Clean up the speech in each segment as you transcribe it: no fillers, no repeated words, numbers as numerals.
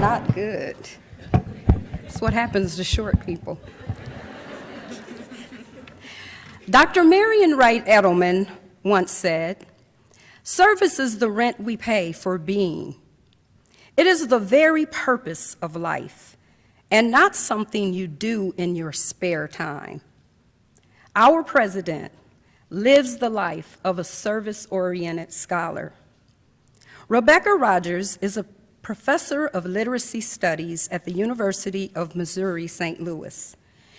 not good. That's what happens to short people. Dr. Marion Wright Edelman once said, "Service is the rent we pay for being. It is the very purpose of life, and not something you do in your spare time." Our president lives the life of a service-oriented scholar. Rebecca Rogers is a professor of literacy studies at the University of Missouri, St. Louis.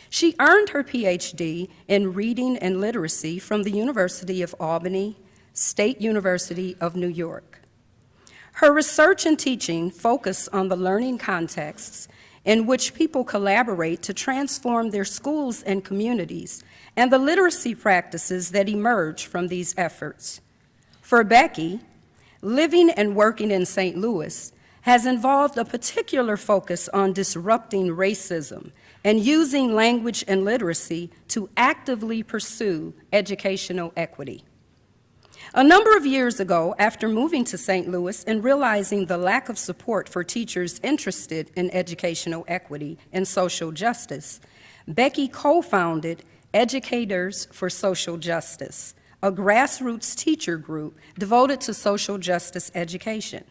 She earned her PhD in reading and literacy from the University of Albany, State University of New York. Her research and teaching focus on the learning contexts in which people collaborate to transform their schools and communities, and the literacy practices that emerge from these efforts. For Becky, living and working in St. Louis has involved a particular focus on disrupting racism and using language and literacy to actively pursue educational equity. A number of years ago, after moving to St. Louis and realizing the lack of support for teachers interested in educational equity and social justice, Becky co-founded Educators for Social Justice, a grassroots teacher group devoted to social justice education.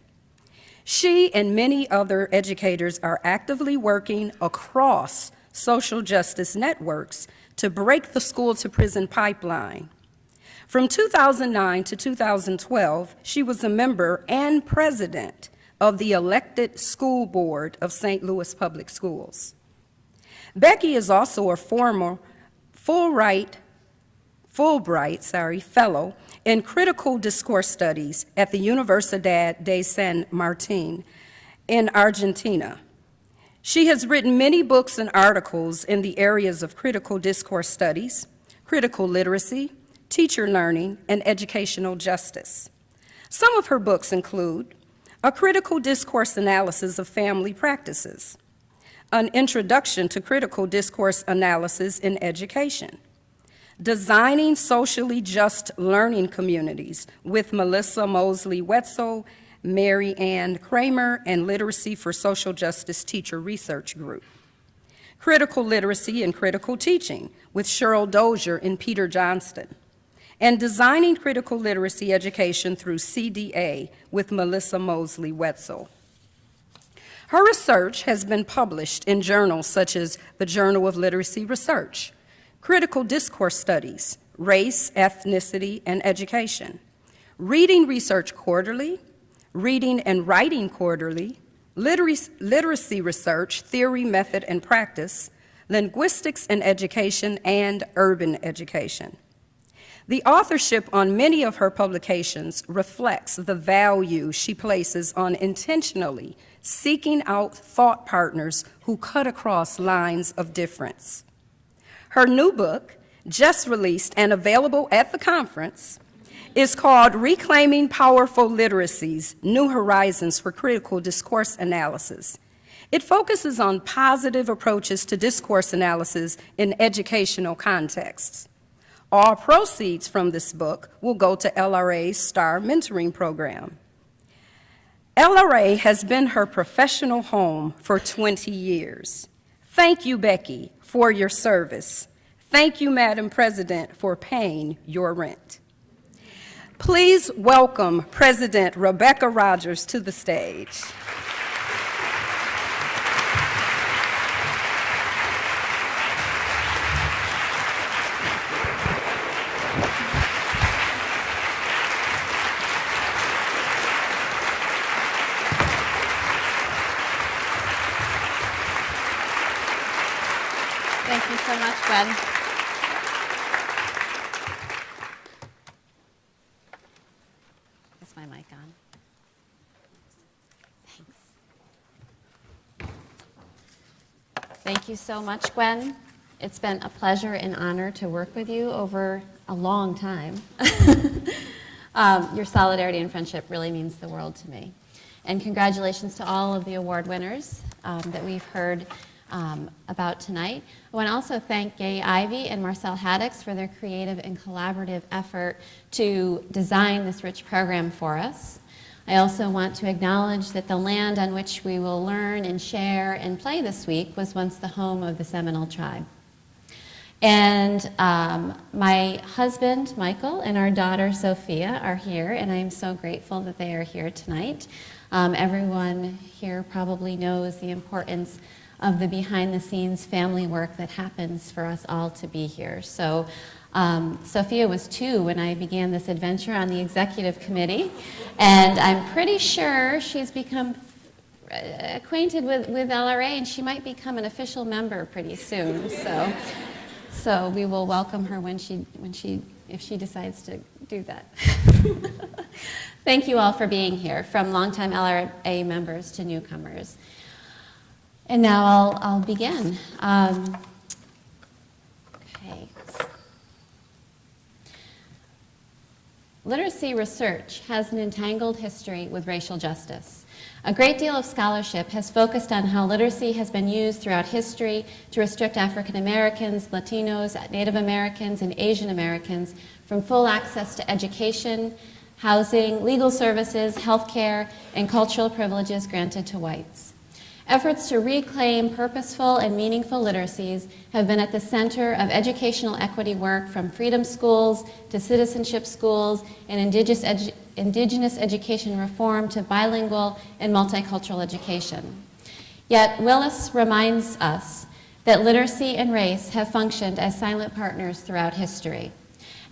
She and many other educators are actively working across social justice networks to break the school-to-prison pipeline. From 2009 to 2012, she was a member and president of the elected school board of St. Louis Public Schools. Becky is also a former Fulbright Fellow in Critical Discourse Studies at the Universidad de San Martín in Argentina. She has written many books and articles in the areas of critical discourse studies, critical literacy, teacher learning, and educational justice. Some of her books include A Critical Discourse Analysis of Family Practices, An Introduction to Critical Discourse Analysis in Education, Designing Socially Just Learning Communities with Melissa Mosley-Wetzel, Mary Ann Kramer, and Literacy for Social Justice Teacher Research Group, Critical Literacy and Critical Teaching with Cheryl Dozier and Peter Johnston, and Designing Critical Literacy Education through CDA with Melissa Mosley-Wetzel. Her research has been published in journals such as the Journal of Literacy Research, Critical Discourse Studies, Race, Ethnicity, and Education, Reading Research Quarterly, Reading and Writing Quarterly, Literacy Research, Theory, Method, and Practice, Linguistics and Education, and Urban Education. The authorship on many of her publications reflects the value she places on intentionally seeking out thought partners who cut across lines of difference. Her new book, just released and available at the conference, is called Reclaiming Powerful Literacies, New Horizons for Critical Discourse Analysis. It focuses on positive approaches to discourse analysis in educational contexts. All proceeds from this book will go to LRA's STAR Mentoring Program. LRA has been her professional home for 20 years. Thank you, Becky, for your service. Thank you, Madam President, for paying your rent. Please welcome President Rebecca Rogers to the stage. Thank you so much, Gwen. Is my mic on? Thanks. Thank you so much, Gwen. It's been a pleasure and honor to work with you over a long time. Your solidarity and friendship really means the world to me. And congratulations to all of the award winners that we've heard about tonight. I want to also thank Gay Ivey and Marcel Haddix for their creative and collaborative effort to design this rich program for us. I also want to acknowledge that the land on which we will learn and share and play this week was once the home of the Seminole tribe. And my husband, Michael, and our daughter, Sophia, are here, and I am so grateful that they are here tonight. Everyone here probably knows the importance of the behind-the-scenes family work that happens for us all to be here. So Sophia was 2 when I began this adventure on the executive committee, and I'm pretty sure she's become acquainted with LRA, and she might become an official member pretty soon. So we will welcome her if she decides to do that. Thank you all for being here, from longtime LRA members to newcomers. And now I'll begin. Okay. Literacy research has an entangled history with racial justice. A great deal of scholarship has focused on how literacy has been used throughout history to restrict African Americans, Latinos, Native Americans, and Asian Americans from full access to education, housing, legal services, healthcare, and cultural privileges granted to whites. Efforts to reclaim purposeful and meaningful literacies have been at the center of educational equity work, from freedom schools to citizenship schools and indigenous education reform to bilingual and multicultural education. Yet Willis reminds us that literacy and race have functioned as silent partners throughout history.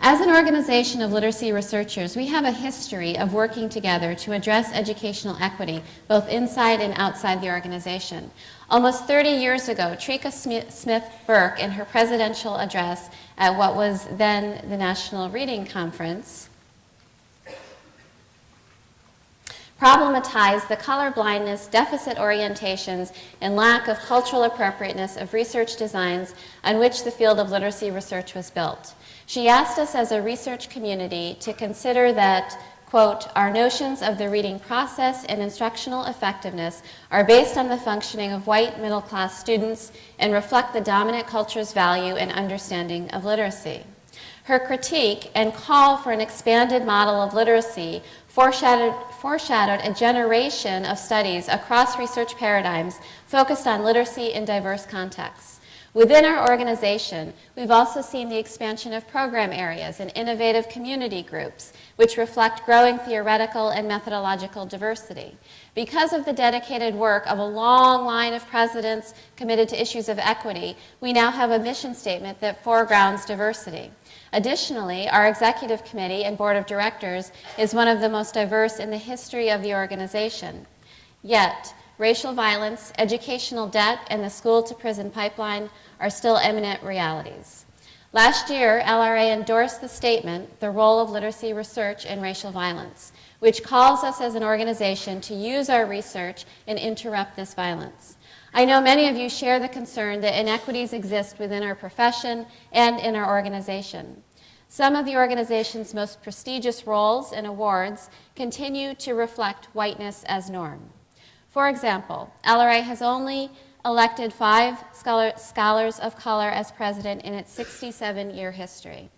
As an organization of literacy researchers, we have a history of working together to address educational equity, both inside and outside the organization. Almost 30 years ago, Trika Smith-Burke, in her presidential address at what was then the National Reading Conference, problematized the colorblindness, deficit orientations, and lack of cultural appropriateness of research designs on which the field of literacy research was built. She asked us as a research community to consider that, quote, our notions of the reading process and instructional effectiveness are based on the functioning of white middle-class students and reflect the dominant culture's value and understanding of literacy. Her critique and call for an expanded model of literacy foreshadowed a generation of studies across research paradigms focused on literacy in diverse contexts. Within our organization, we've also seen the expansion of program areas and innovative community groups, which reflect growing theoretical and methodological diversity. Because of the dedicated work of a long line of presidents committed to issues of equity, we now have a mission statement that foregrounds diversity. Additionally, our executive committee and board of directors is one of the most diverse in the history of the organization. Yet, racial violence, educational debt, and the school-to-prison pipeline are still eminent realities. Last year, LRA endorsed the statement, The Role of Literacy Research in Racial Violence, which calls us as an organization to use our research and interrupt this violence. I know many of you share the concern that inequities exist within our profession and in our organization. Some of the organization's most prestigious roles and awards continue to reflect whiteness as norm. For example, LRA has only elected 5 scholars of color as president in its 67-year history.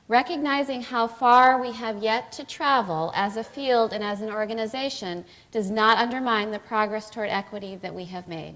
Recognizing how far we have yet to travel as a field and as an organization does not undermine the progress toward equity that we have made.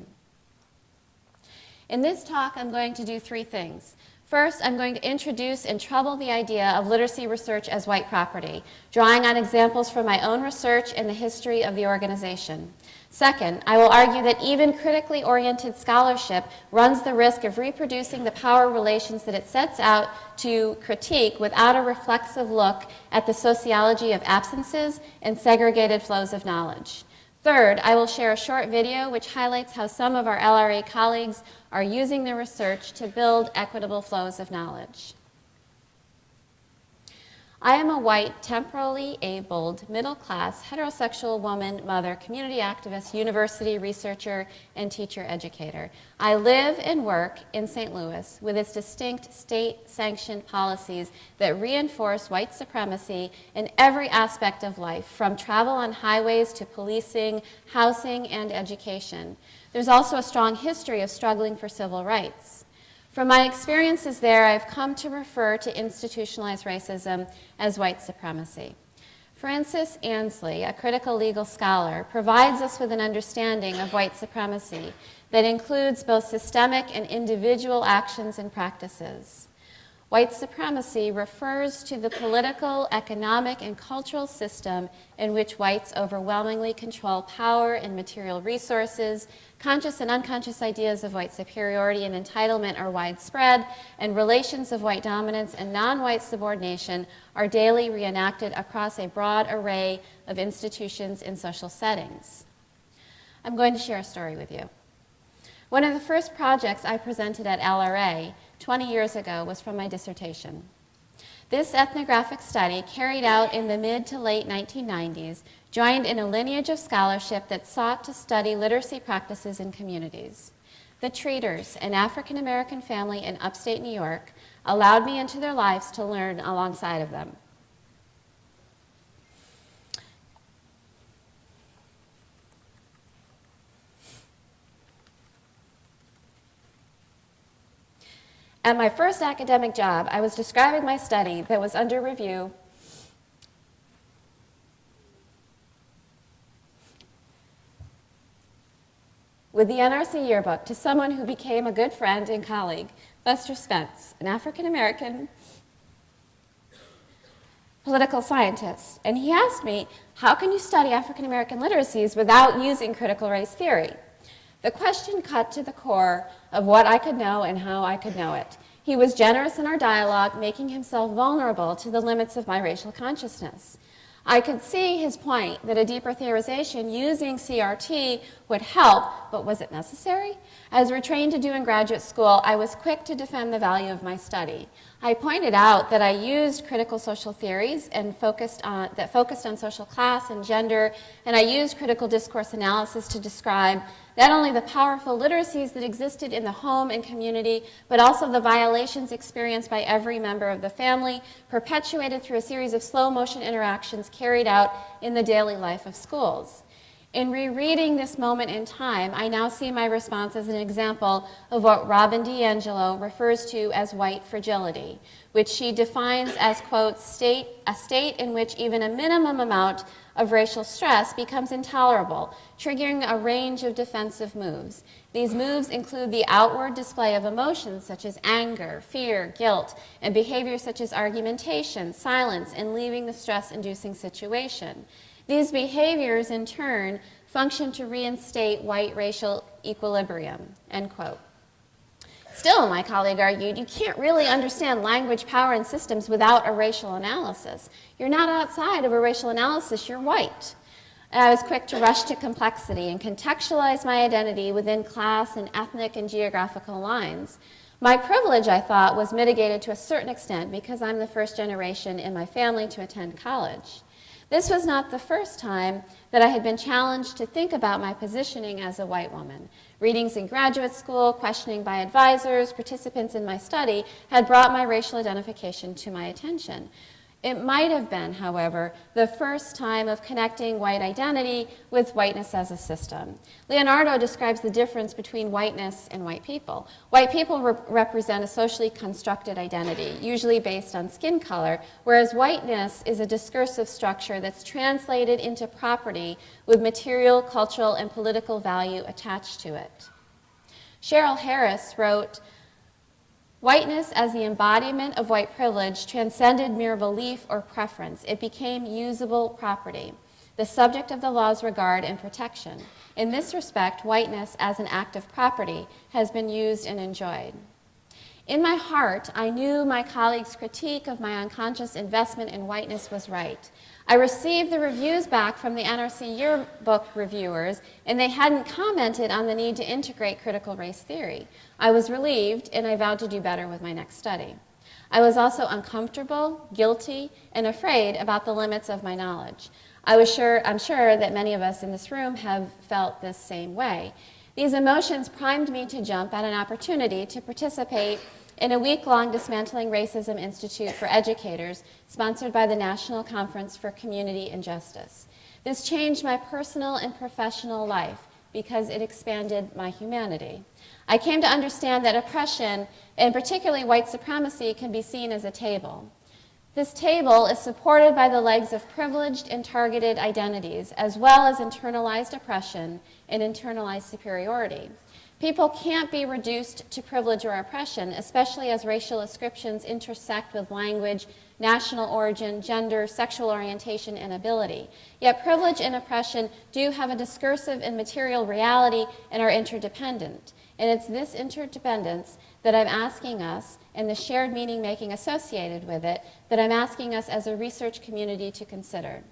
In this talk, I'm going to do 3 things. First, I'm going to introduce and trouble the idea of literacy research as white property, drawing on examples from my own research and the history of the organization. Second, I will argue that even critically oriented scholarship runs the risk of reproducing the power relations that it sets out to critique without a reflexive look at the sociology of absences and segregated flows of knowledge. Third, I will share a short video which highlights how some of our LRA colleagues are using the research to build equitable flows of knowledge. I am a white, temporally abled, middle-class, heterosexual woman, mother, community activist, university researcher, and teacher educator. I live and work in St. Louis with its distinct state-sanctioned policies that reinforce white supremacy in every aspect of life, from travel on highways to policing, housing, and education. There's also a strong history of struggling for civil rights. From my experiences there, I've come to refer to institutionalized racism as white supremacy. Francis Ansley, a critical legal scholar, provides us with an understanding of white supremacy that includes both systemic and individual actions and practices. White supremacy refers to the political, economic, and cultural system in which whites overwhelmingly control power and material resources. Conscious and unconscious ideas of white superiority and entitlement are widespread, and relations of white dominance and non-white subordination are daily reenacted across a broad array of institutions and social settings. I'm going to share a story with you. One of the first projects I presented at LRA 20 years ago was from my dissertation. This ethnographic study, carried out in the mid to late 1990s, joined in a lineage of scholarship that sought to study literacy practices in communities. The Treaters, an African-American family in upstate New York, allowed me into their lives to learn alongside of them. At my first academic job, I was describing my study that was under review with the NRC yearbook to someone who became a good friend and colleague, Lester Spence, an African-American political scientist. And he asked me, how can you study African-American literacies without using critical race theory? The question cut to the core of what I could know and how I could know it. He was generous in our dialogue, making himself vulnerable to the limits of my racial consciousness. I could see his point that a deeper theorization using CRT would help, but was it necessary? As we're trained to do in graduate school, I was quick to defend the value of my study. I pointed out that I used critical social theories and focused on social class and gender, and I used critical discourse analysis to describe not only the powerful literacies that existed in the home and community, but also the violations experienced by every member of the family, perpetuated through a series of slow-motion interactions carried out in the daily life of schools. In rereading this moment in time, I now see my response as an example of what Robin DiAngelo refers to as white fragility, which she defines as, quote, a state in which even a minimum amount of racial stress becomes intolerable, triggering a range of defensive moves. These moves include the outward display of emotions such as anger, fear, guilt, and behaviors such as argumentation, silence, and leaving the stress-inducing situation. These behaviors, in turn, function to reinstate white racial equilibrium, end quote. Still, my colleague argued, you can't really understand language, power, and systems without a racial analysis. You're not outside of a racial analysis, you're white. And I was quick to rush to complexity and contextualize my identity within class and ethnic and geographical lines. My privilege, I thought, was mitigated to a certain extent because I'm the first generation in my family to attend college. This was not the first time that I had been challenged to think about my positioning as a white woman. Readings in graduate school, questioning by advisors, participants in my study had brought my racial identification to my attention. It might have been, however, the first time of connecting white identity with whiteness as a system. Leonardo describes the difference between whiteness and white people. White people represent a socially constructed identity, usually based on skin color, whereas whiteness is a discursive structure that's translated into property with material, cultural, and political value attached to it. Cheryl Harris wrote, whiteness as the embodiment of white privilege transcended mere belief or preference. It became usable property, the subject of the law's regard and protection. In this respect, whiteness as an act of property has been used and enjoyed. In my heart, I knew my colleagues' critique of my unconscious investment in whiteness was right. I received the reviews back from the NRC yearbook reviewers, and they hadn't commented on the need to integrate critical race theory. I was relieved, and I vowed to do better with my next study. I was also uncomfortable, guilty, and afraid about the limits of my knowledge. I'm sure that many of us in this room have felt this same way. These emotions primed me to jump at an opportunity to participate in a week-long Dismantling Racism Institute for Educators, sponsored by the National Conference for Community and Justice. This changed my personal and professional life because it expanded my humanity. I came to understand that oppression, and particularly white supremacy, can be seen as a table. This table is supported by the legs of privileged and targeted identities, as well as internalized oppression and internalized superiority. People can't be reduced to privilege or oppression, especially as racial ascriptions intersect with language, national origin, gender, sexual orientation, and ability. Yet privilege and oppression do have a discursive and material reality and are interdependent. And it's this interdependence that I'm asking us, and the shared meaning making associated with it, that I'm asking us as a research community to consider.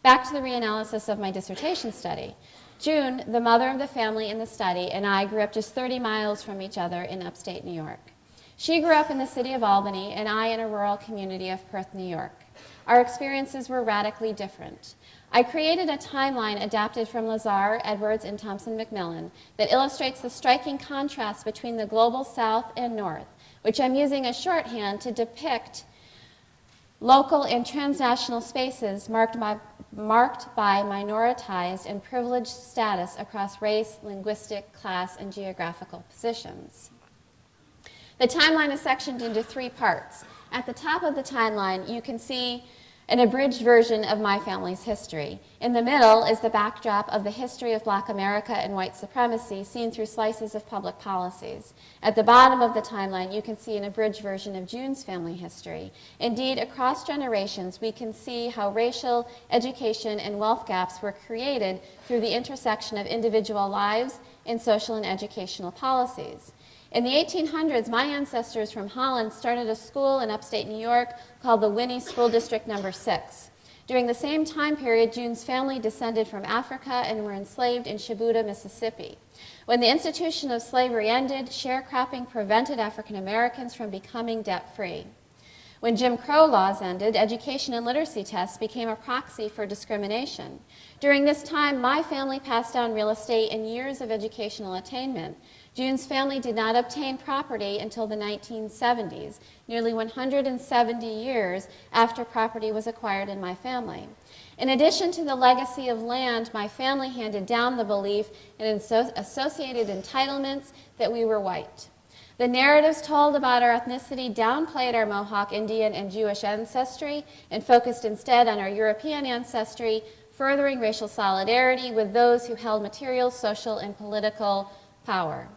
Back to the reanalysis of my dissertation study. June, the mother of the family in the study, and I grew up just 30 miles from each other in upstate New York. She grew up in the city of Albany, and I in a rural community of Perth, New York. Our experiences were radically different. I created a timeline adapted from Lazar, Edwards, and Thompson-Macmillan that illustrates the striking contrast between the global South and North, which I'm using as shorthand to depict local and transnational spaces marked by minoritized and privileged status across race, linguistic, class, and geographical positions. The timeline is sectioned into 3 parts. At the top of the timeline, you can see an abridged version of my family's history. In the middle is the backdrop of the history of Black America and white supremacy seen through slices of public policies. At the bottom of the timeline, you can see an abridged version of June's family history. Indeed, across generations, we can see how racial, education, and wealth gaps were created through the intersection of individual lives and social and educational policies. In the 1800s, my ancestors from Holland started a school in upstate New York called the Winnie School District No. 6. During the same time period, June's family descended from Africa and were enslaved in Shibuda, Mississippi. When the institution of slavery ended, sharecropping prevented African Americans from becoming debt-free. When Jim Crow laws ended, education and literacy tests became a proxy for discrimination. During this time, my family passed down real estate and years of educational attainment. June's family did not obtain property until the 1970s, nearly 170 years after property was acquired in my family. In addition to the legacy of land, my family handed down the belief in associated entitlements that we were white. The narratives told about our ethnicity downplayed our Mohawk, Indian, and Jewish ancestry and focused instead on our European ancestry, furthering racial solidarity with those who held material, social, and political power.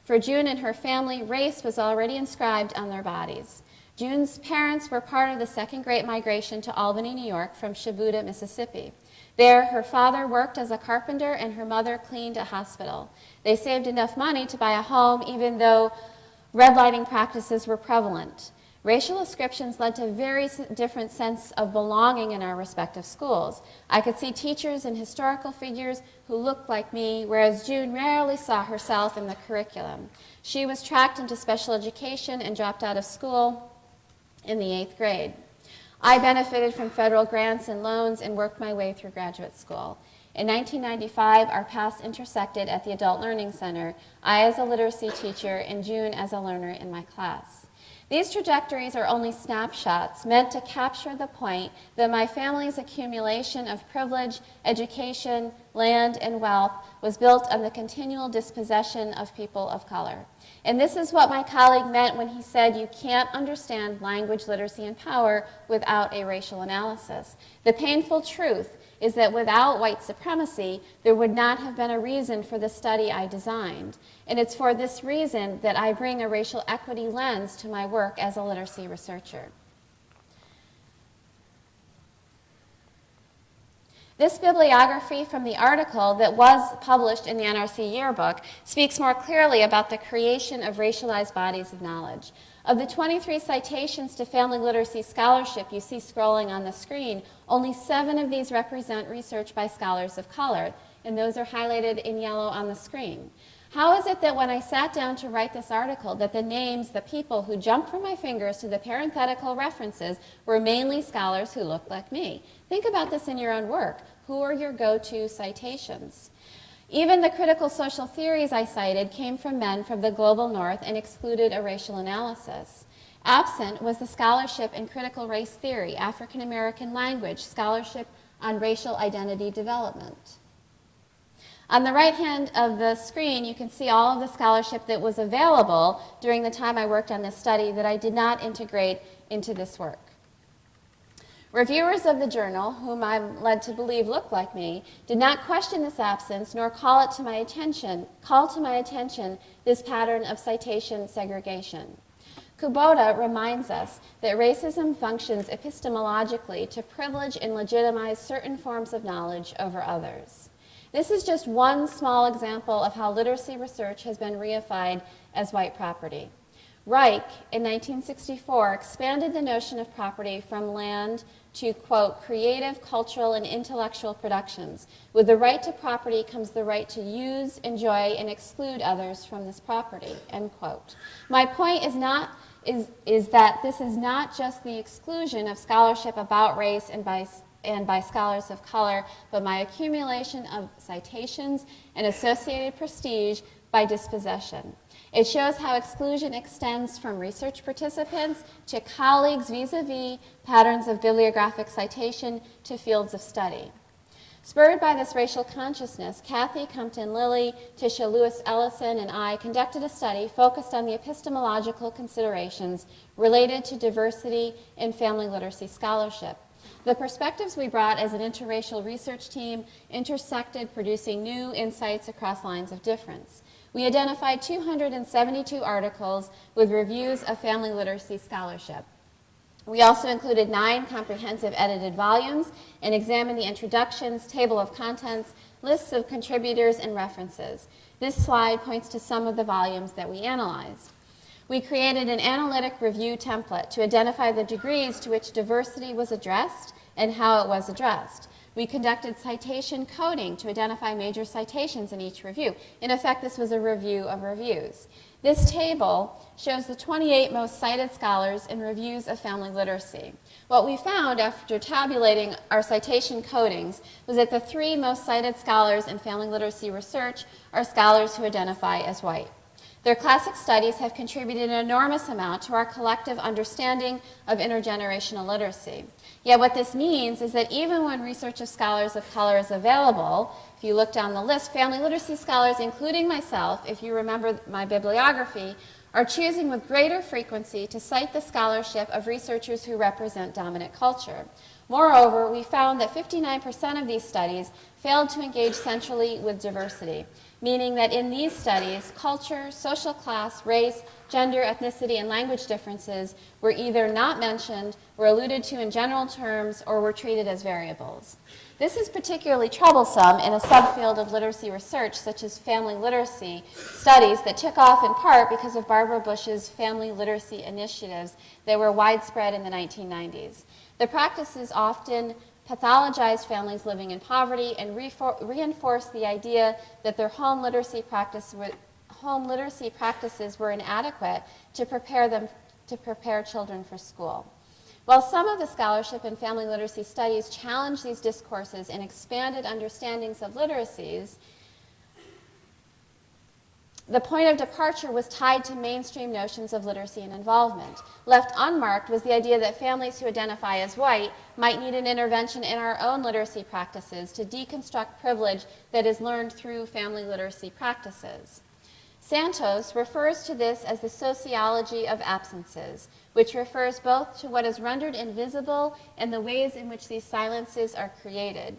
For June and her family, race was already inscribed on their bodies. June's parents were part of the Second Great Migration to Albany, New York from Shibuda, Mississippi. There, her father worked as a carpenter and her mother cleaned a hospital. They saved enough money to buy a home even though redlining practices were prevalent. Racial ascriptions led to a very different sense of belonging in our respective schools. I could see teachers and historical figures who looked like me, whereas June rarely saw herself in the curriculum. She was tracked into special education and dropped out of school in the 8th grade. I benefited from federal grants and loans and worked my way through graduate school. In 1995, our paths intersected at the Adult Learning Center, I as a literacy teacher and June as a learner in my class. These trajectories are only snapshots meant to capture the point that my family's accumulation of privilege, education, land, and wealth was built on the continual dispossession of people of color. And this is what my colleague meant when he said you can't understand language, literacy, and power without a racial analysis. The painful truth is that without white supremacy, there would not have been a reason for the study I designed. And it's for this reason that I bring a racial equity lens to my work as a literacy researcher. This bibliography from the article that was published in the NRC yearbook speaks more clearly about the creation of racialized bodies of knowledge. Of the 23 citations to family literacy scholarship you see scrolling on the screen, only 7 of these represent research by scholars of color, and those are highlighted in yellow on the screen. How is it that when I sat down to write this article that the names, the people who jumped from my fingers to the parenthetical references were mainly scholars who looked like me? Think about this in your own work. Who are your go-to citations? Even the critical social theories I cited came from men from the global north and excluded a racial analysis. Absent was the scholarship in critical race theory, African American language, scholarship on racial identity development. On the right hand of the screen, you can see all of the scholarship that was available during the time I worked on this study that I did not integrate into this work. Reviewers of the journal, whom I'm led to believe look like me, did not question this absence nor call to my attention this pattern of citation segregation. Kubota reminds us that racism functions epistemologically to privilege and legitimize certain forms of knowledge over others. This is just one small example of how literacy research has been reified as white property. Reich, in 1964, expanded the notion of property from land to, quote, creative, cultural, and intellectual productions. With the right to property comes the right to use, enjoy, and exclude others from this property, end quote. My point is that this is not just the exclusion of scholarship about race and by scholars of color, but my accumulation of citations and associated prestige by dispossession. It shows how exclusion extends from research participants to colleagues vis-a-vis patterns of bibliographic citation to fields of study. Spurred by this racial consciousness, Kathy Compton-Lilly, Tisha Lewis-Ellison, and I conducted a study focused on the epistemological considerations related to diversity in family literacy scholarship. The perspectives we brought as an interracial research team intersected, producing new insights across lines of difference. We identified 272 articles with reviews of family literacy scholarship. We also included 9 comprehensive edited volumes and examined the introductions, table of contents, lists of contributors, and references. This slide points to some of the volumes that we analyzed. We created an analytic review template to identify the degrees to which diversity was addressed and how it was addressed. We conducted citation coding to identify major citations in each review. In effect, this was a review of reviews. This table shows the 28 most cited scholars in reviews of family literacy. What we found after tabulating our citation codings was that the 3 most cited scholars in family literacy research are scholars who identify as white. Their classic studies have contributed an enormous amount to our collective understanding of intergenerational literacy. Yet what this means is that even when research of scholars of color is available, if you look down the list, family literacy scholars, including myself, if you remember my bibliography, are choosing with greater frequency to cite the scholarship of researchers who represent dominant culture. Moreover, we found that 59% of these studies failed to engage centrally with diversity, meaning that in these studies, culture, social class, race, gender, ethnicity, and language differences were either not mentioned, were alluded to in general terms, or were treated as variables. This is particularly troublesome in a subfield of literacy research, such as family literacy studies that took off in part because of Barbara Bush's family literacy initiatives that were widespread in the 1990s. The practices often pathologized families living in poverty and reinforced the idea that their home literacy practices were inadequate to prepare children for school. While some of the scholarship in family literacy studies challenged these discourses and expanded understandings of literacies, the point of departure was tied to mainstream notions of literacy and involvement. Left unmarked was the idea that families who identify as white might need an intervention in our own literacy practices to deconstruct privilege that is learned through family literacy practices. Santos refers to this as the sociology of absences, which refers both to what is rendered invisible and the ways in which these silences are created.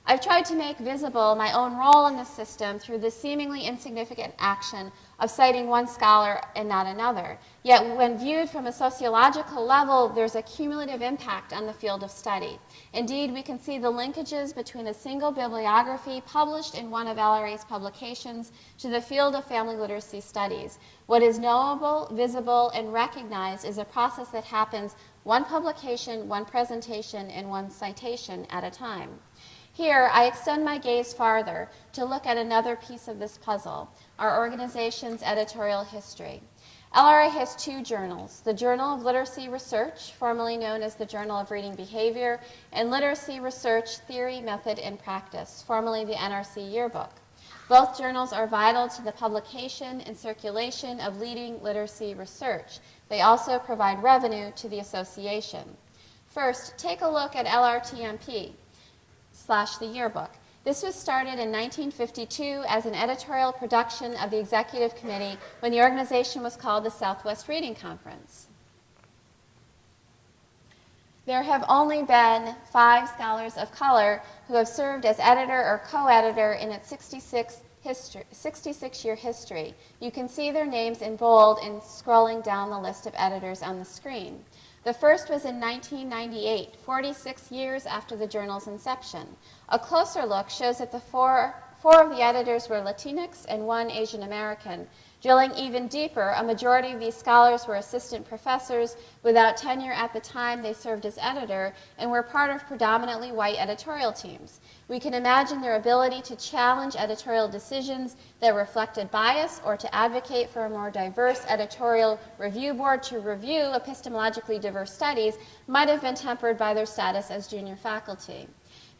I've tried to make visible my own role in this system through the seemingly insignificant action of citing one scholar and not another. Yet when viewed from a sociological level, there's a cumulative impact on the field of study. Indeed, we can see the linkages between a single bibliography published in one of LRA's publications to the field of family literacy studies. What is knowable, visible, and recognized is a process that happens one publication, one presentation, and one citation at a time. Here, I extend my gaze farther to look at another piece of this puzzle, our organization's editorial history. LRA has 2 journals, the Journal of Literacy Research, formerly known as the Journal of Reading Behavior, and Literacy Research Theory, Method, and Practice, formerly the NRC Yearbook. Both journals are vital to the publication and circulation of leading literacy research. They also provide revenue to the association. First, take a look at LRTMP. The yearbook. This was started in 1952 as an editorial production of the executive committee when the organization was called the Southwest Reading Conference. There have only been 5 scholars of color who have served as editor or co-editor in its 66-year history. You can see their names in bold in scrolling down the list of editors on the screen. The first was in 1998, 46 years after the journal's inception. A closer look shows that the four of the editors were Latinx and 1 Asian American. Drilling even deeper, a majority of these scholars were assistant professors without tenure at the time they served as editor and were part of predominantly white editorial teams. We can imagine their ability to challenge editorial decisions that reflected bias or to advocate for a more diverse editorial review board to review epistemologically diverse studies might have been tempered by their status as junior faculty.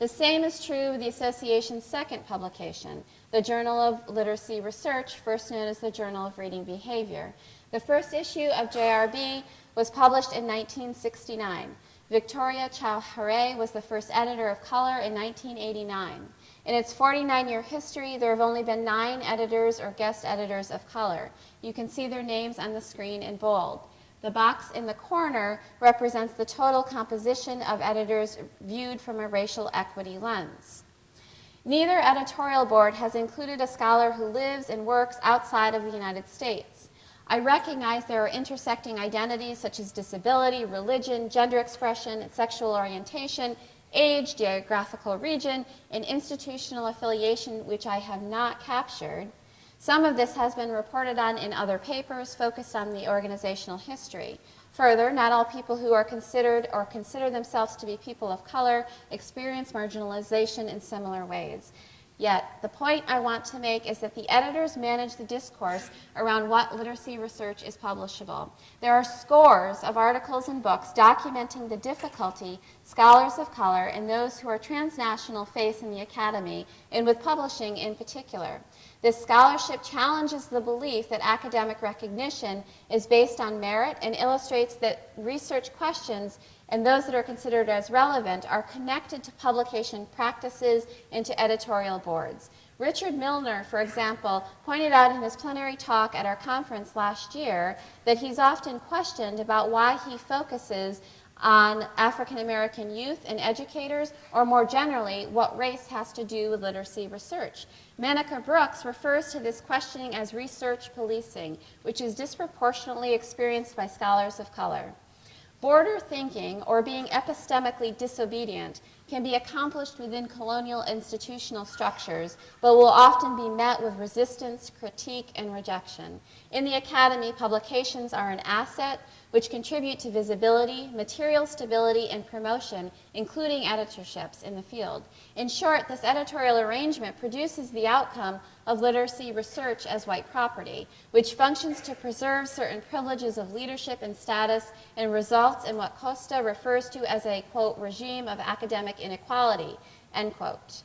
The same is true of the association's second publication, the Journal of Literacy Research, first known as the Journal of Reading Behavior. The first issue of JRB was published in 1969. Victoria Chow Hare was the first editor of color in 1989. In its 49-year history, there have only been 9 editors or guest editors of color. You can see their names on the screen in bold. The box in the corner represents the total composition of editors viewed from a racial equity lens. Neither editorial board has included a scholar who lives and works outside of the United States. I recognize there are intersecting identities such as disability, religion, gender expression, sexual orientation, age, geographical region, and institutional affiliation, which I have not captured. Some of this has been reported on in other papers focused on the organizational history. Further, not all people who are considered or consider themselves to be people of color experience marginalization in similar ways. Yet, the point I want to make is that the editors manage the discourse around what literacy research is publishable. There are scores of articles and books documenting the difficulty scholars of color and those who are transnational face in the academy, and with publishing in particular. This scholarship challenges the belief that academic recognition is based on merit and illustrates that research questions and those that are considered as relevant are connected to publication practices and to editorial boards. Richard Milner, for example, pointed out in his plenary talk at our conference last year that he's often questioned about why he focuses on African American youth and educators, or more generally, what race has to do with literacy research. Manica Brooks refers to this questioning as research policing, which is disproportionately experienced by scholars of color. Border thinking, or being epistemically disobedient, can be accomplished within colonial institutional structures, but will often be met with resistance, critique, and rejection. In the academy, publications are an asset which contribute to visibility, material stability, and promotion, including editorships in the field. In short, this editorial arrangement produces the outcome of literacy research as white property, which functions to preserve certain privileges of leadership and status and results in what Costa refers to as a, quote, regime of academic inequality, end quote.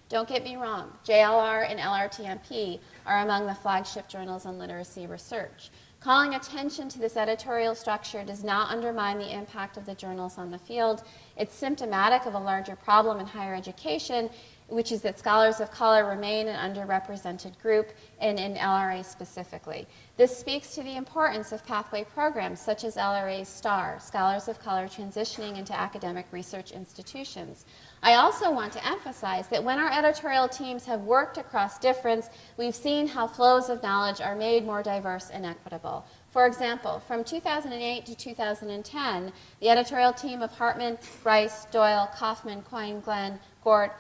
Don't get me wrong, JLR and LRTMP are among the flagship journals on literacy research. Calling attention to this editorial structure does not undermine the impact of the journals on the field. It's symptomatic of a larger problem in higher education, which is that scholars of color remain an underrepresented group, and in LRA specifically. This speaks to the importance of pathway programs such as LRA's STAR, Scholars of Color Transitioning into Academic Research Institutions. I also want to emphasize that when our editorial teams have worked across difference, we've seen how flows of knowledge are made more diverse and equitable. For example, from 2008 to 2010, the editorial team of Hartman, Rice, Doyle, Kaufman, Coyne, Glenn, Gort,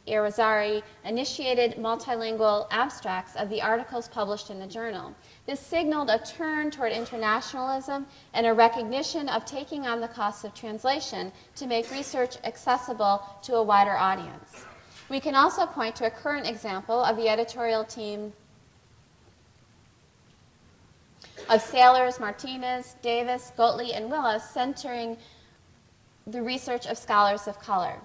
Irizarry initiated multilingual abstracts of the articles published in the journal. This signaled a turn toward internationalism and a recognition of taking on the costs of translation to make research accessible to a wider audience. We can also point to a current example of the editorial team of Sailors, Martinez, Davis, Gottlieb, and Willis centering the research of scholars of color.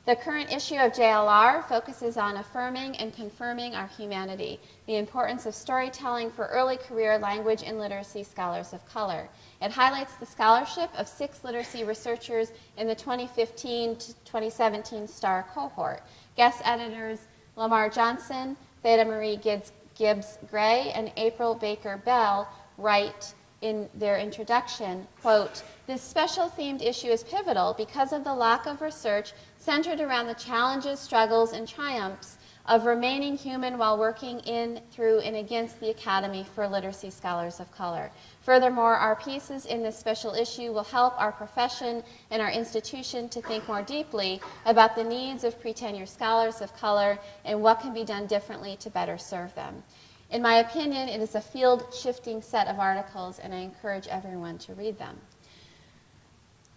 The current issue of JLR focuses on affirming and confirming our humanity, the importance of storytelling for early career language and literacy scholars of color. It highlights the scholarship of 6 literacy researchers in the 2015 to 2017 STAR cohort. Guest editors Lamar Johnson, Theda Marie Gibbs Gray, and April Baker Bell write in their introduction, quote, "This special themed issue is pivotal because of the lack of research centered around the challenges, struggles, and triumphs of remaining human while working in, through, and against the Academy for Literacy Scholars of Color. Furthermore, our pieces in this special issue will help our profession and our institution to think more deeply about the needs of pre-tenure scholars of color and what can be done differently to better serve them." In my opinion, it is a field-shifting set of articles, and I encourage everyone to read them.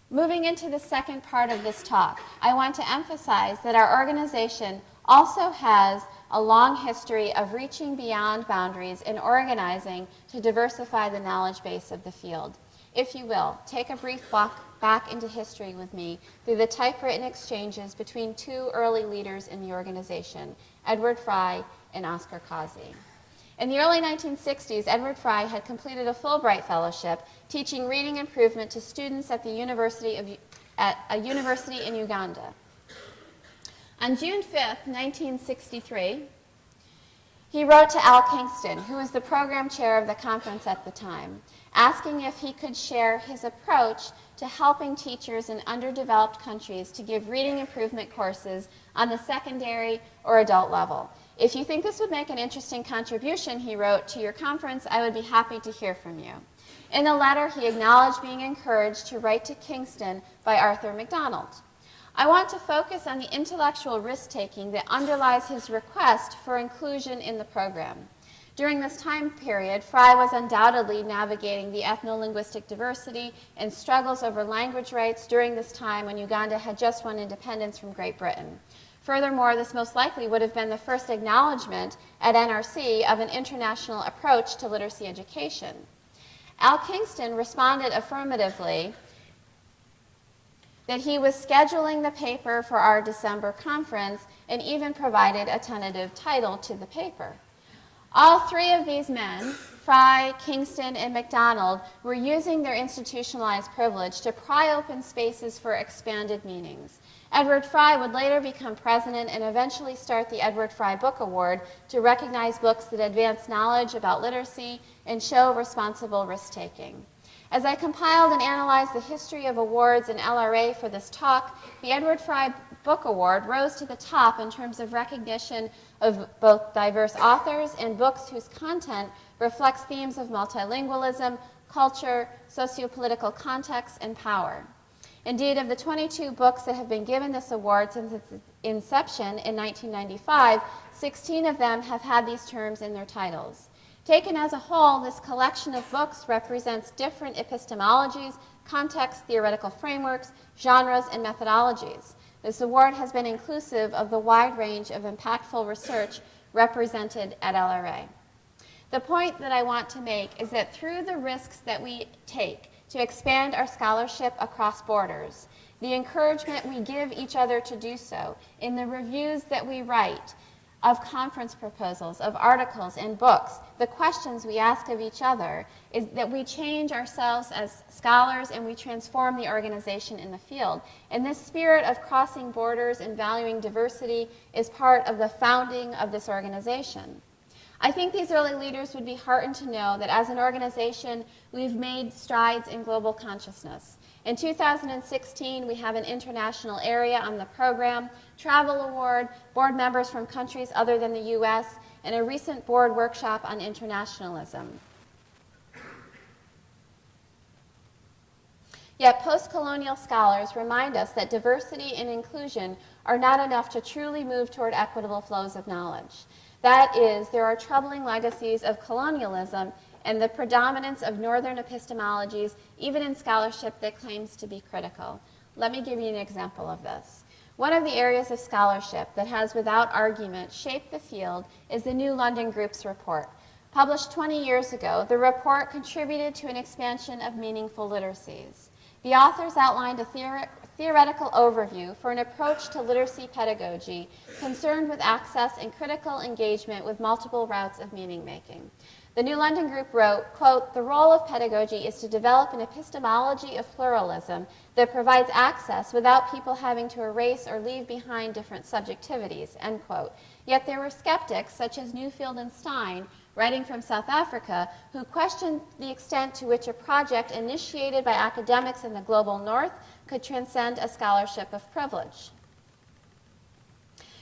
Moving into the second part of this talk, I want to emphasize that our organization also has a long history of reaching beyond boundaries and organizing to diversify the knowledge base of the field. If you will, take a brief walk back into history with me through the typewritten exchanges between two early leaders in the organization, Edward Fry and Oscar Causey. In the early 1960s, Edward Fry had completed a Fulbright Fellowship teaching reading improvement to students at a university in Uganda. On June 5th, 1963, he wrote to Al Kingston, who was the program chair of the conference at the time, asking if he could share his approach to helping teachers in underdeveloped countries to give reading improvement courses on the secondary or adult level. "If you think this would make an interesting contribution," he wrote, "to your conference, I would be happy to hear from you." In the letter, he acknowledged being encouraged to write to Kingston by Arthur MacDonald. I want to focus on the intellectual risk-taking that underlies his request for inclusion in the program. During this time period, Fry was undoubtedly navigating the ethno-linguistic diversity and struggles over language rights during this time when Uganda had just won independence from Great Britain. Furthermore, this most likely would have been the first acknowledgement at NRC of an international approach to literacy education. Al Kingston responded affirmatively that he was scheduling the paper for our December conference and even provided a tentative title to the paper. All three of these men, Fry, Kingston, and MacDonald, were using their institutionalized privilege to pry open spaces for expanded meanings. Edward Fry would later become president and eventually start the Edward Fry Book Award to recognize books that advance knowledge about literacy and show responsible risk-taking. As I compiled and analyzed the history of awards and LRA for this talk, the Edward Fry Book Award rose to the top in terms of recognition of both diverse authors and books whose content reflects themes of multilingualism, culture, sociopolitical context, and power. Indeed, of the 22 books that have been given this award since its inception in 1995, 16 of them have had these terms in their titles. Taken as a whole, this collection of books represents different epistemologies, contexts, theoretical frameworks, genres, and methodologies. This award has been inclusive of the wide range of impactful research represented at LRA. The point that I want to make is that through the risks that we take to expand our scholarship across borders, the encouragement we give each other to do so, in the reviews that we write, of conference proposals, of articles and books, the questions we ask of each other, is that we change ourselves as scholars and we transform the organization in the field. And this spirit of crossing borders and valuing diversity is part of the founding of this organization. I think these early leaders would be heartened to know that as an organization, we've made strides in global consciousness. In 2016, we have an international area on the program, travel award, board members from countries other than the US, and a recent board workshop on internationalism. Yet post-colonial scholars remind us that diversity and inclusion are not enough to truly move toward equitable flows of knowledge. That is, there are troubling legacies of colonialism and the predominance of northern epistemologies, even in scholarship that claims to be critical. Let me give you an example of this. One of the areas of scholarship that has, without argument, shaped the field is the New London Group's report. Published 20 years ago, the report contributed to an expansion of meaningful literacies. The authors outlined a theoretical overview for an approach to literacy pedagogy concerned with access and critical engagement with multiple routes of meaning making. The New London Group wrote, quote, "The role of pedagogy is to develop an epistemology of pluralism that provides access without people having to erase or leave behind different subjectivities," end quote. Yet there were skeptics, such as Newfield and Stein, writing from South Africa, who questioned the extent to which a project initiated by academics in the global north could transcend a scholarship of privilege.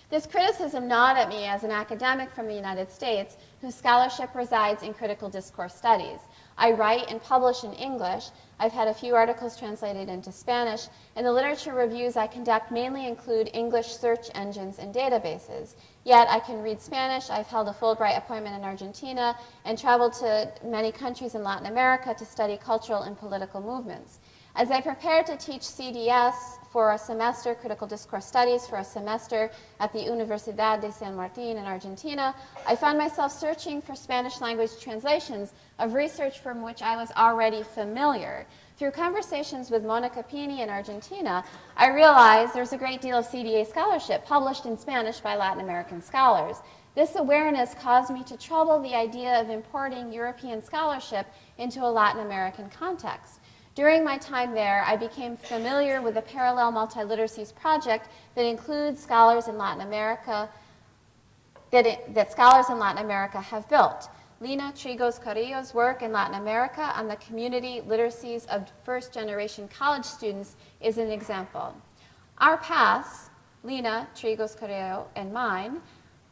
This criticism gnawed at me as an academic from the United States whose scholarship resides in critical discourse studies. I write and publish in English. I've had a few articles translated into Spanish, and the literature reviews I conduct mainly include English search engines and databases. Yet I can read Spanish. I've held a Fulbright appointment in Argentina and traveled to many countries in Latin America to study cultural and political movements. As I prepared to teach CDS for a semester, Critical Discourse Studies, for a semester at the Universidad de San Martín in Argentina, I found myself searching for Spanish language translations of research from which I was already familiar. Through conversations with Monica Pini in Argentina, I realized there's a great deal of CDA scholarship published in Spanish by Latin American scholars. This awareness caused me to trouble the idea of importing European scholarship into a Latin American context. During my time there, I became familiar with the Parallel Multiliteracies project that includes scholars in Latin America, that scholars in Latin America have built. Lina Trigos Carrillo's work in Latin America on the community literacies of first-generation college students is an example. Our paths, Lina Trigos Carrillo and mine,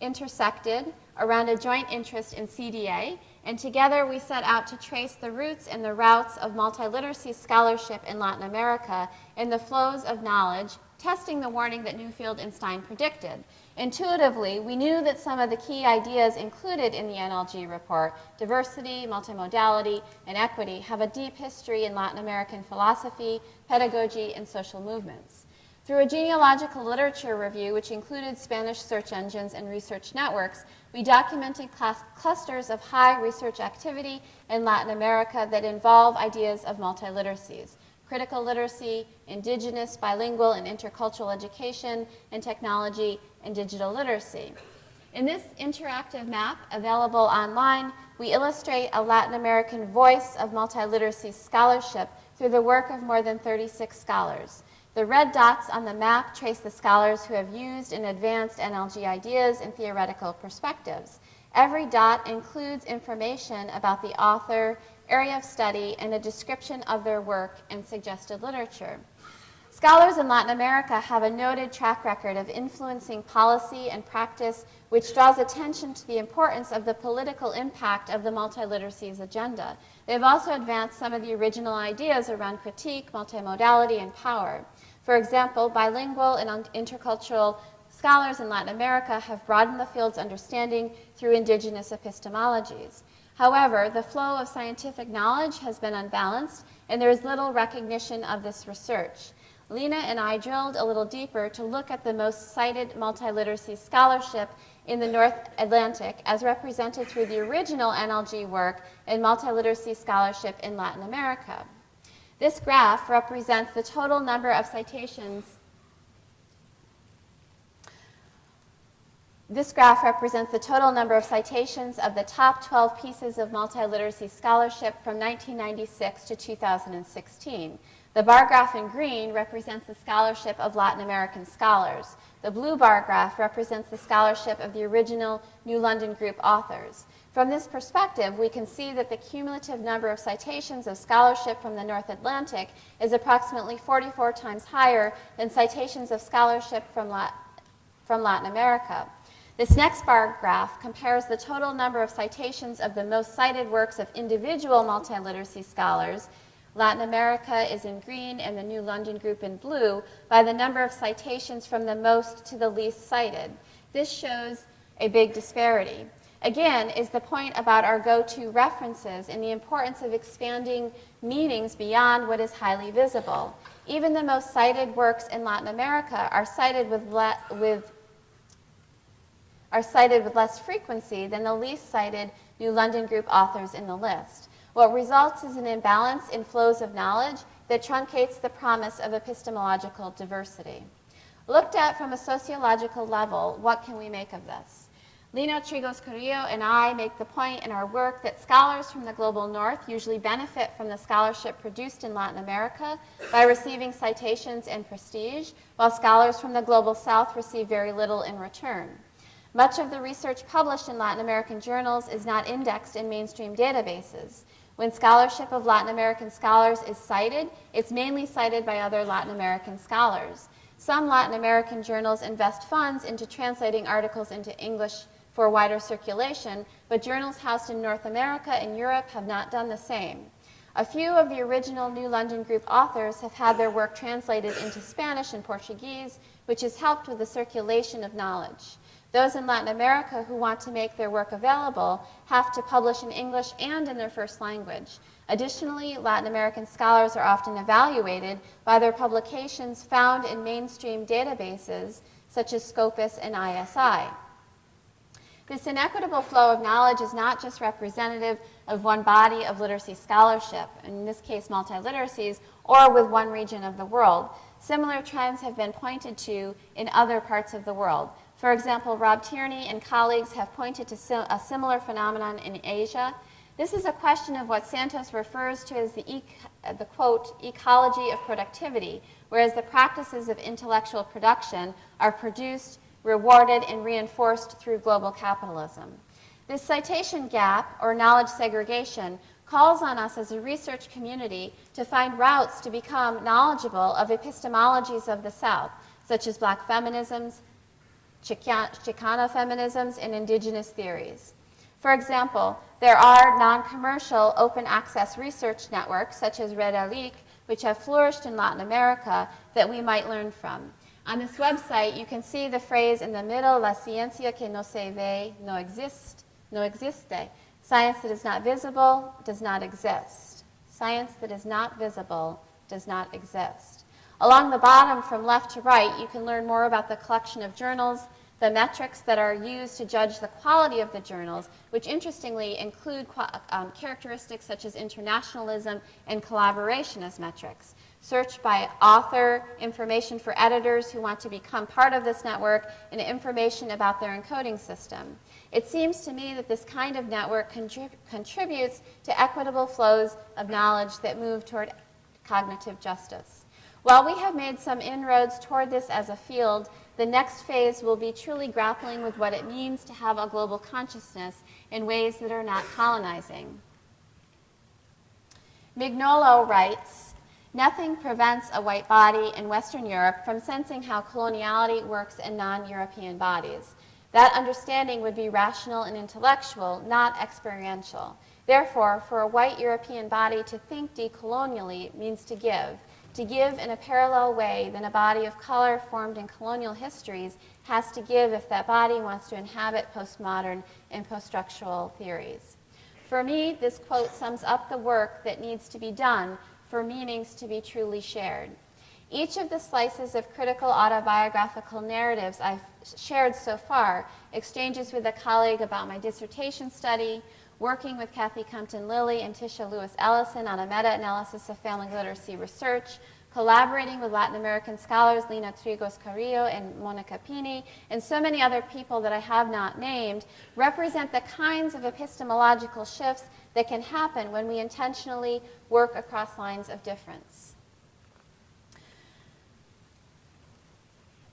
intersected around a joint interest in CDA, and together we set out to trace the roots and the routes of multiliteracy scholarship in Latin America and the flows of knowledge, testing the warning that Newfield and Stein predicted. Intuitively, we knew that some of the key ideas included in the NLG report, diversity, multimodality, and equity, have a deep history in Latin American philosophy, pedagogy, and social movements. Through a genealogical literature review, which included Spanish search engines and research networks, we documented clusters of high research activity in Latin America that involve ideas of multiliteracies: critical literacy, indigenous, bilingual, and intercultural education, and technology and digital literacy. In this interactive map available online, we illustrate a Latin American voice of multiliteracy scholarship through the work of more than 36 scholars. The red dots on the map trace the scholars who have used and advanced NLG ideas and theoretical perspectives. Every dot includes information about the author, area of study, and a description of their work and suggested literature. Scholars in Latin America have a noted track record of influencing policy and practice, which draws attention to the importance of the political impact of the multiliteracies agenda. They've also advanced some of the original ideas around critique, multimodality, and power. For example, bilingual and intercultural scholars in Latin America have broadened the field's understanding through indigenous epistemologies. However, the flow of scientific knowledge has been unbalanced, and there is little recognition of this research. Lina and I drilled a little deeper to look at the most cited multiliteracy scholarship in the North Atlantic as represented through the original NLG work in multiliteracy scholarship in Latin America. This graph represents the total number of citations. This graph represents the total number of citations of the top 12 pieces of multiliteracy scholarship from 1996 to 2016. The bar graph in green represents the scholarship of Latin American scholars. The blue bar graph represents the scholarship of the original New London Group authors. From this perspective, we can see that the cumulative number of citations of scholarship from the North Atlantic is approximately 44 times higher than citations of scholarship from Latin America. This next bar graph compares the total number of citations of the most cited works of individual multiliteracy scholars. Latin America is in green and the New London Group in blue by the number of citations from the most to the least cited. This shows a big disparity. Again, is the point about our go-to references and the importance of expanding meanings beyond what is highly visible. Even the most cited works in Latin America are cited with less frequency than the least cited New London Group authors in the list. What results is an imbalance in flows of knowledge that truncates the promise of epistemological diversity. Looked at from a sociological level, what can we make of this? Lino Trigos Carrillo and I make the point in our work that scholars from the global north usually benefit from the scholarship produced in Latin America by receiving citations and prestige, while scholars from the global south receive very little in return. Much of the research published in Latin American journals is not indexed in mainstream databases. When scholarship of Latin American scholars is cited, it's mainly cited by other Latin American scholars. Some Latin American journals invest funds into translating articles into English for wider circulation, but journals housed in North America and Europe have not done the same. A few of the original New London Group authors have had their work translated into Spanish and Portuguese, which has helped with the circulation of knowledge. Those in Latin America who want to make their work available have to publish in English and in their first language. Additionally, Latin American scholars are often evaluated by their publications found in mainstream databases such as Scopus and ISI. This inequitable flow of knowledge is not just representative of one body of literacy scholarship, in this case multiliteracies, or with one region of the world. Similar trends have been pointed to in other parts of the world. For example, Rob Tierney and colleagues have pointed to a similar phenomenon in Asia. This is a question of what Santos refers to as the quote, ecology of productivity, whereas the practices of intellectual production are produced, rewarded, and reinforced through global capitalism. This citation gap, or knowledge segregation, calls on us as a research community to find routes to become knowledgeable of epistemologies of the South, such as Black feminisms, Chicana feminisms, and indigenous theories. For example, there are non-commercial open access research networks, such as Red Alic, which have flourished in Latin America that we might learn from. On this website, you can see the phrase in the middle, la ciencia que no se ve no existe. Science that is not visible does not exist. Science that is not visible does not exist. Along the bottom, from left to right, you can learn more about the collection of journals, the metrics that are used to judge the quality of the journals, which interestingly include characteristics such as internationalism and collaboration as metrics. Search by author, information for editors who want to become part of this network, and information about their encoding system. It seems to me that this kind of network contributes to equitable flows of knowledge that move toward cognitive justice. While we have made some inroads toward this as a field, the next phase will be truly grappling with what it means to have a global consciousness in ways that are not colonizing. Mignolo writes, "Nothing prevents a white body in Western Europe from sensing how coloniality works in non-European bodies. That understanding would be rational and intellectual, not experiential. Therefore, for a white European body to think decolonially means to give in a parallel way than a body of color formed in colonial histories has to give if that body wants to inhabit postmodern and poststructural theories." For me, this quote sums up the work that needs to be done for meanings to be truly shared. Each of the slices of critical autobiographical narratives I've shared so far, exchanges with a colleague about my dissertation study, working with Kathy Compton-Lilly and Tisha Lewis-Ellison on a meta-analysis of family literacy research, collaborating with Latin American scholars Lina Trigos Carrillo and Monica Pini, and so many other people that I have not named, represent the kinds of epistemological shifts that can happen when we intentionally work across lines of difference.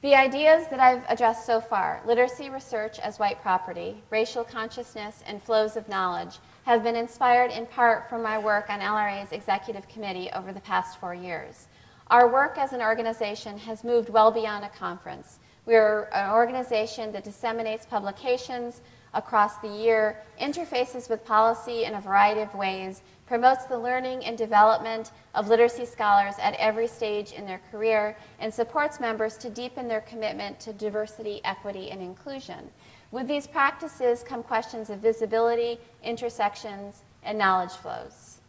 The ideas that I've addressed so far, literacy research as white property, racial consciousness, and flows of knowledge, have been inspired in part from my work on LRA's executive committee over the past 4 years. Our work as an organization has moved well beyond a conference. We're an organization that disseminates publications across the year, interfaces with policy in a variety of ways, promotes the learning and development of literacy scholars at every stage in their career, and supports members to deepen their commitment to diversity, equity, and inclusion. With these practices come questions of visibility, intersections, and knowledge flows.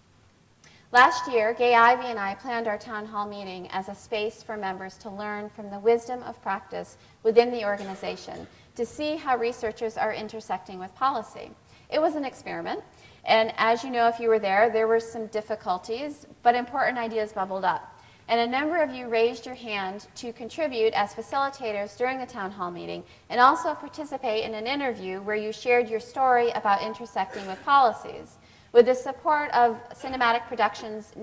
Last year, Gay Ivy and I planned our town hall meeting as a space for members to learn from the wisdom of practice within the organization, to see how researchers are intersecting with policy. It was an experiment, and as you know if you were there were some difficulties, but important ideas bubbled up. And a number of you raised your hand to contribute as facilitators during the town hall meeting and also participate in an interview where you shared your story about intersecting with policies. With the support of Cinematic Productions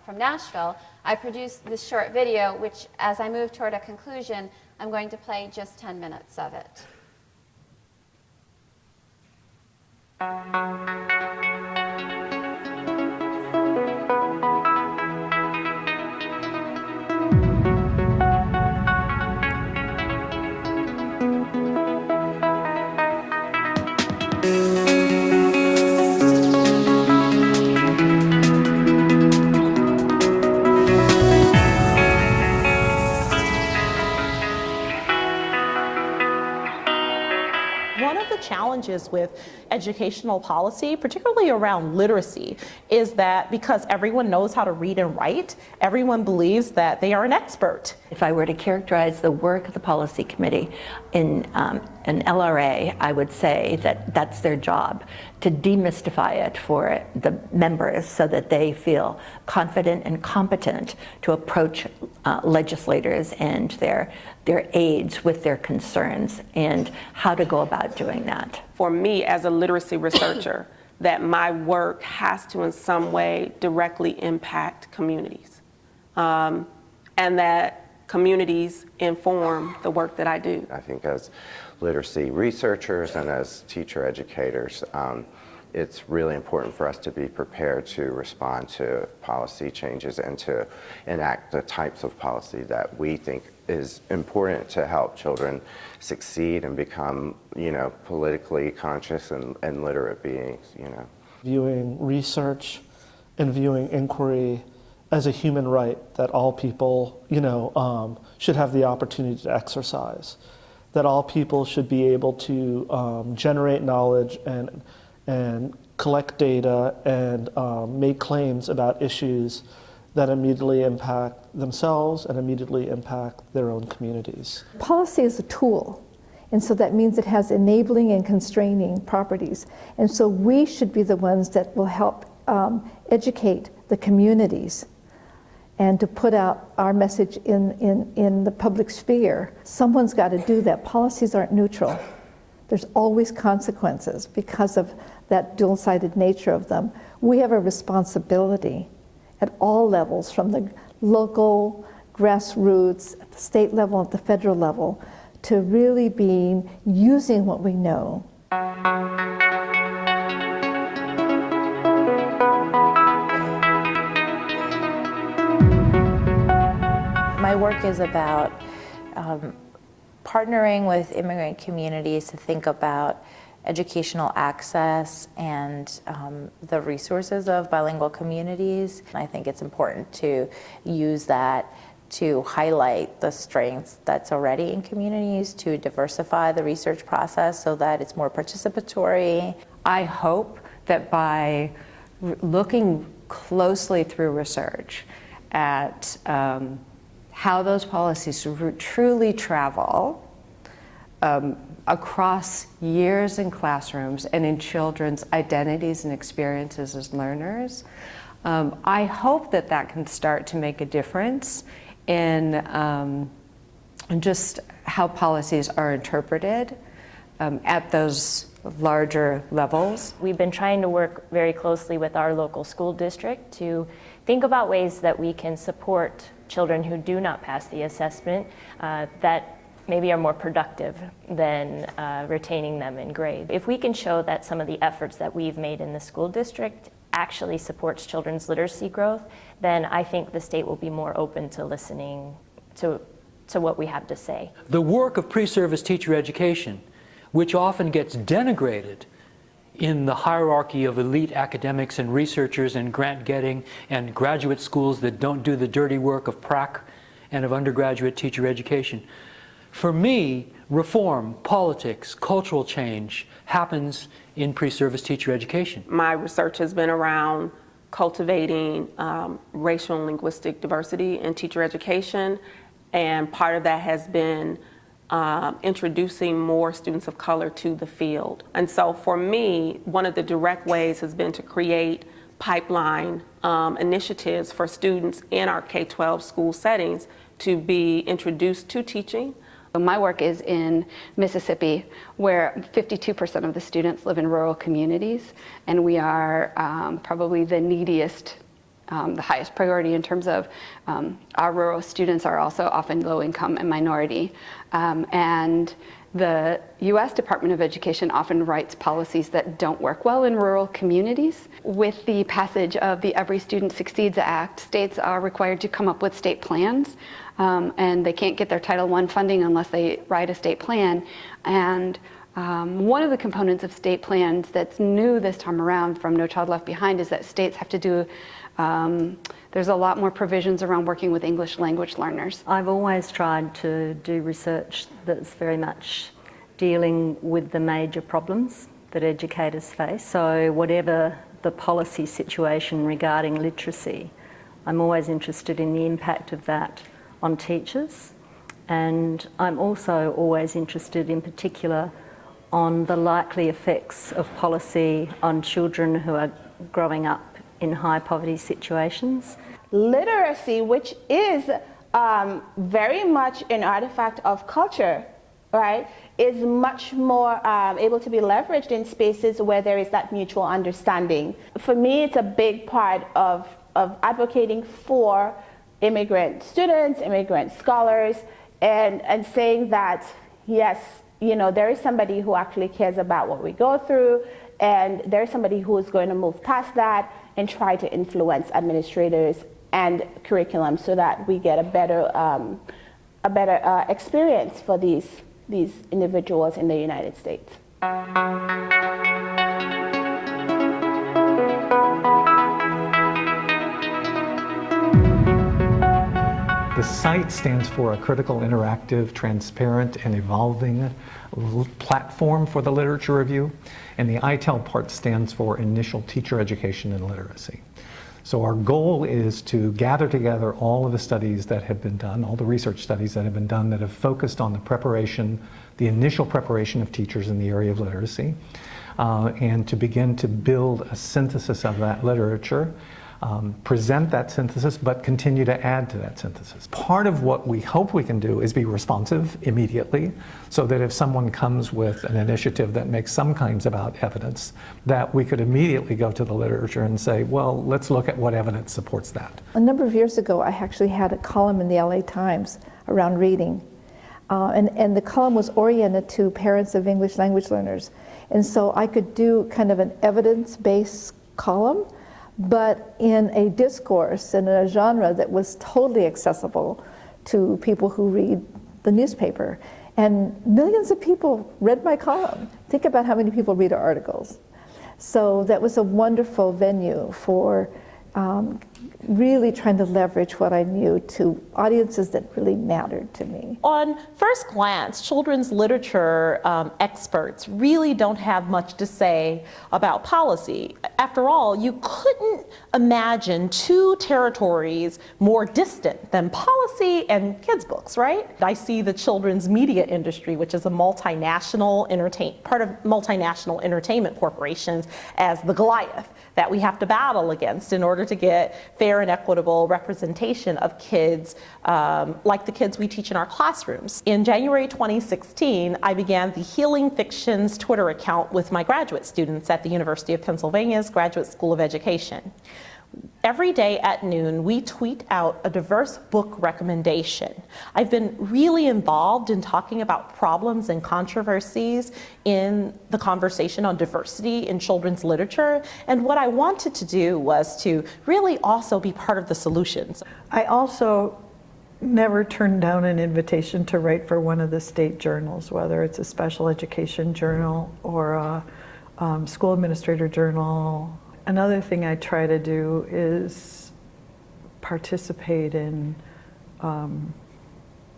from Nashville, I produced this short video, which, as I move toward a conclusion, I'm going to play just 10 minutes of it. One of the challenges with educational policy, particularly around literacy, is that because everyone knows how to read and write, everyone believes that they are an expert. If I were to characterize the work of the policy committee in an LRA, I would say that that's their job, to demystify it for the members so that they feel confident and competent to approach legislators and their aides with their concerns and how to go about doing that. For me as a literacy researcher, that my work has to in some way directly impact communities, and that communities inform the work that I do. I think as literacy researchers and as teacher educators, it's really important for us to be prepared to respond to policy changes and to enact the types of policy that we think is important to help children succeed and become, politically conscious and literate beings, Viewing research and viewing inquiry as a human right that all people, should have the opportunity to exercise, that all people should be able to generate knowledge and collect data and make claims about issues that immediately impact themselves and immediately impact their own communities. Policy is a tool, and so that means it has enabling and constraining properties. And so we should be the ones that will help educate the communities and to put out our message in the public sphere. Someone's got to do that. Policies aren't neutral. There's always consequences because of that dual-sided nature of them. We have a responsibility at all levels, from the local, grassroots, at the state level, at the federal level, to really be using what we know. My work is about partnering with immigrant communities to think about educational access and the resources of bilingual communities. I think it's important to use that to highlight the strengths that's already in communities, to diversify the research process so that it's more participatory. I hope that by looking closely through research at how those policies truly travel across years in classrooms and in children's identities and experiences as learners, I hope that that can start to make a difference in just how policies are interpreted at those larger levels. We've been trying to work very closely with our local school district to think about ways that we can support children who do not pass the assessment that maybe are more productive than retaining them in grade. If we can show that some of the efforts that we've made in the school district actually supports children's literacy growth, then I think the state will be more open to listening to what we have to say. The work of pre-service teacher education, which often gets denigrated in the hierarchy of elite academics and researchers and grant-getting and graduate schools that don't do the dirty work of prac and of undergraduate teacher education. For me, reform, politics, cultural change happens in pre-service teacher education. My research has been around cultivating racial and linguistic diversity in teacher education, and part of that has been introducing more students of color to the field. And so for me, one of the direct ways has been to create pipeline initiatives for students in our K-12 school settings to be introduced to teaching. My work is in Mississippi, where 52% of the students live in rural communities, and we are probably the neediest, the highest priority in terms of our rural students are also often low income and minority. And the U.S. Department of Education often writes policies that don't work well in rural communities. With the passage of the Every Student Succeeds Act, states are required to come up with state plans, and they can't get their Title I funding unless they write a state plan. And one of the components of state plans that's new this time around from No Child Left Behind is that states have to do, there's a lot more provisions around working with English language learners. I've always tried to do research that's very much dealing with the major problems that educators face. So whatever the policy situation regarding literacy, I'm always interested in the impact of that on teachers. And I'm also always interested in particular on the likely effects of policy on children who are growing up in high poverty situations. Literacy, which is very much an artifact of culture, right, is much more able to be leveraged in spaces where there is that mutual understanding. For me, it's a big part of advocating for immigrant students, immigrant scholars, and saying that, yes, you know, there is somebody who actually cares about what we go through, and there's somebody who is going to move past that and try to influence administrators and curriculum so that we get a better experience for these individuals in the United States. The CITE stands for a critical, interactive, transparent, and evolving platform for the literature review, and the ITEL part stands for Initial Teacher Education and Literacy. So our goal is to gather together all of the studies that have been done, all the research studies that have been done that have focused on the preparation, the initial preparation of teachers in the area of literacy, and to begin to build a synthesis of that literature, present that synthesis, but continue to add to that synthesis. Part of what we hope we can do is be responsive immediately, so that if someone comes with an initiative that makes some kinds about evidence, that we could immediately go to the literature and say, well, let's look at what evidence supports that. A number of years ago, I actually had a column in the LA Times around reading. And the column was oriented to parents of English language learners. And so I could do kind of an evidence-based column, but in a discourse and in a genre that was totally accessible to people who read the newspaper. And millions of people read my column. Think about how many people read our articles. So that was a wonderful venue for really trying to leverage what I knew to audiences that really mattered to me. On first glance, children's literature experts really don't have much to say about policy. After all, you couldn't imagine two territories more distant than policy and kids' books, right? I see the children's media industry, which is a multinational part of multinational entertainment corporations, as the Goliath that we have to battle against in order to get fair and equitable representation of kids like the kids we teach in our classrooms. In January 2016, I began the Healing Fictions Twitter account with my graduate students at the University of Pennsylvania's Graduate School of Education. Every day at noon, we tweet out a diverse book recommendation. I've been really involved in talking about problems and controversies in the conversation on diversity in children's literature, and what I wanted to do was to really also be part of the solutions. I also never turned down an invitation to write for one of the state journals, whether it's a special education journal or a school administrator journal. Another thing I try to do is participate in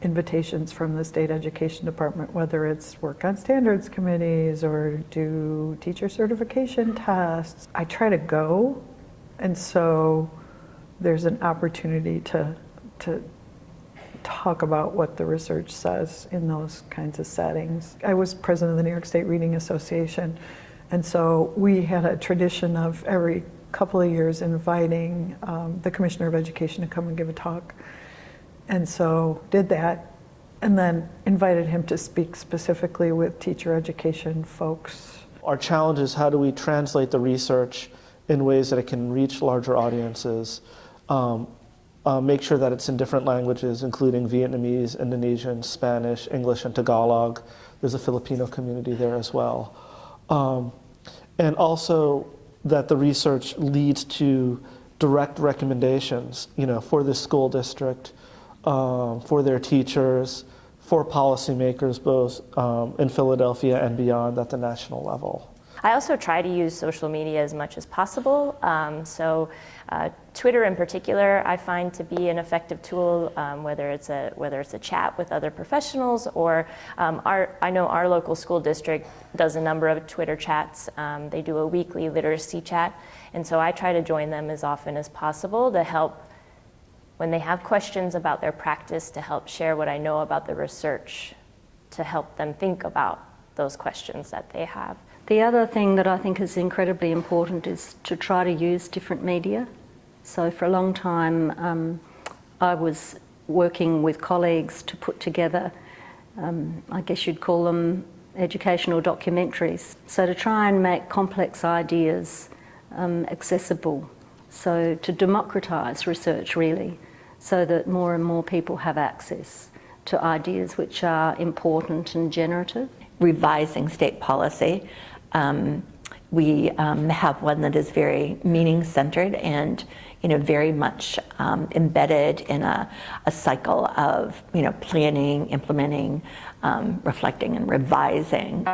invitations from the state education department, whether it's work on standards committees or do teacher certification tests. I try to go, and so there's an opportunity to talk about what the research says in those kinds of settings. I was president of the New York State Reading Association, and so we had a tradition of every couple of years inviting the Commissioner of Education to come and give a talk. And so did that, and then invited him to speak specifically with teacher education folks. Our challenge is how do we translate the research in ways that it can reach larger audiences, make sure that it's in different languages, including Vietnamese, Indonesian, Spanish, English, and Tagalog. There's a Filipino community there as well. And also that the research leads to direct recommendations, for the school district, for their teachers, for policymakers, both in Philadelphia and beyond at the national level. I also try to use social media as much as possible. Twitter in particular, I find to be an effective tool, whether it's a chat with other professionals, or I know our local school district does a number of Twitter chats. They do a weekly literacy chat, and so I try to join them as often as possible to help when they have questions about their practice, to help share what I know about the research, to help them think about those questions that they have. The other thing that I think is incredibly important is to try to use different media. So for a long time, I was working with colleagues to put together, I guess you'd call them educational documentaries. So to try and make complex ideas accessible. So to democratise research really, so that more and more people have access to ideas which are important and generative. Revising state policy. We have one that is very meaning-centered and very much embedded in a cycle of planning, implementing, reflecting, and revising.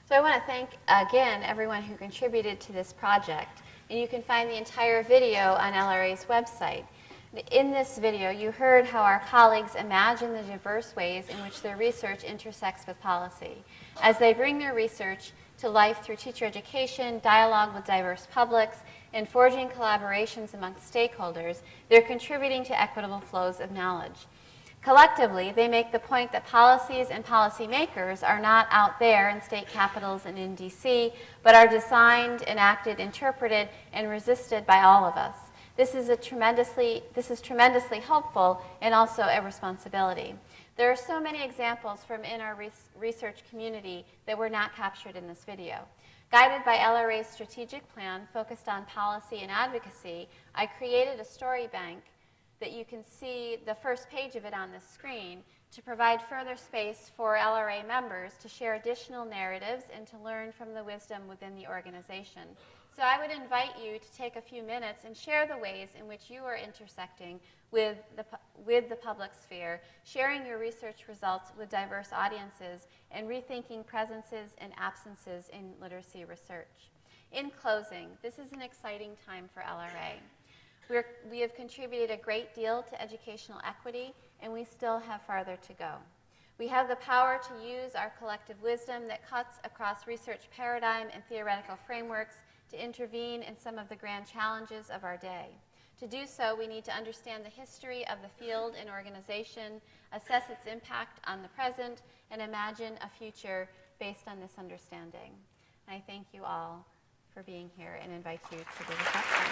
So I want to thank again everyone who contributed to this project, and you can find the entire video on LRA's website. In this video, you heard how our colleagues imagine the diverse ways in which their research intersects with policy. As they bring their research to life through teacher education, dialogue with diverse publics, and forging collaborations amongst stakeholders, they're contributing to equitable flows of knowledge. Collectively, they make the point that policies and policymakers are not out there in state capitals and in DC, but are designed, enacted, interpreted, and resisted by all of us. This is tremendously helpful and also a responsibility. There are so many examples from in our research community that were not captured in this video. Guided by LRA's strategic plan focused on policy and advocacy, I created a story bank that you can see the first page of it on the screen to provide further space for LRA members to share additional narratives and to learn from the wisdom within the organization. So I would invite you to take a few minutes and share the ways in which you are intersecting with the public sphere, sharing your research results with diverse audiences, and rethinking presences and absences in literacy research. In closing, this is an exciting time for LRA. We have contributed a great deal to educational equity, and we still have farther to go. We have the power to use our collective wisdom that cuts across research paradigm and theoretical frameworks to intervene in some of the grand challenges of our day. To do so, we need to understand the history of the field and organization, assess its impact on the present, and imagine a future based on this understanding. And I thank you all for being here and invite you to the reception.